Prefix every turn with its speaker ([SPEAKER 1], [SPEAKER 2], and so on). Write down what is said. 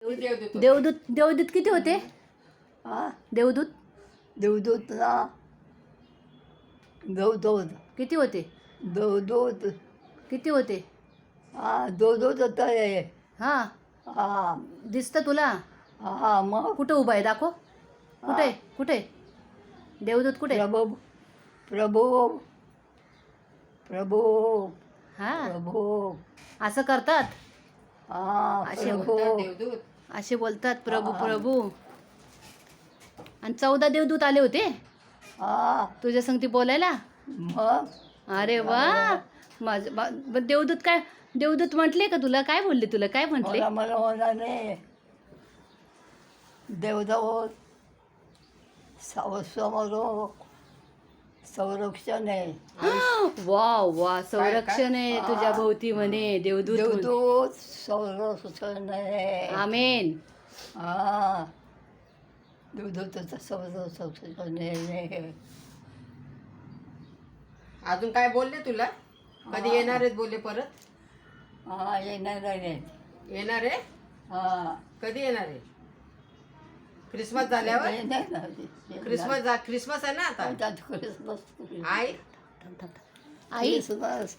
[SPEAKER 1] देवदूत देवदूत किती होते?
[SPEAKER 2] हा
[SPEAKER 1] देवदूत
[SPEAKER 2] देवदूतला देवदूत
[SPEAKER 1] किती होते?
[SPEAKER 2] देवदूत
[SPEAKER 1] किती होते?
[SPEAKER 2] हा देवदूत होता आहे.
[SPEAKER 1] हा
[SPEAKER 2] हा
[SPEAKER 1] दिसतं तुला?
[SPEAKER 2] हा मग
[SPEAKER 1] कुठं उभा आहे दाखव. कुठे कुठे देवदूत कुठे?
[SPEAKER 2] प्रभू प्रभू प्रभू
[SPEAKER 1] हा
[SPEAKER 2] प्रभू
[SPEAKER 1] असं करतात.
[SPEAKER 2] हा
[SPEAKER 1] असे
[SPEAKER 2] प्रभू
[SPEAKER 1] असे बोलतात प्रभू प्रभू. आणि 14 देवदूत आले होते
[SPEAKER 2] हा
[SPEAKER 1] तुझ्या संगती बोलायला.
[SPEAKER 2] मग
[SPEAKER 1] अरे वा देवदूत काय देवदूत म्हटले का तुला? काय बोलले तुला? काय म्हटले?
[SPEAKER 2] मला मला होणार नाही देवदूत समोर संरक्षण आहे.
[SPEAKER 1] वा वा संरक्षण आहे तुझ्या भोवती म्हणे देवदूत म्हणे.
[SPEAKER 2] देवदूत संरक्षण आहे.
[SPEAKER 1] आमेन.
[SPEAKER 2] हा देवदूताचं संरक्षण आहे.
[SPEAKER 3] अजून काय बोलले तुला? कधी येणार आहेत बोलले परत?
[SPEAKER 2] हा येणार आहे.
[SPEAKER 3] येणार आहे?
[SPEAKER 2] हा
[SPEAKER 3] कधी येणार आहे? क्रिसमस झाल्यावर? क्रिसमस आहे ना आता.
[SPEAKER 2] क्रिसमस
[SPEAKER 3] आई
[SPEAKER 1] आई
[SPEAKER 2] क्रिसमस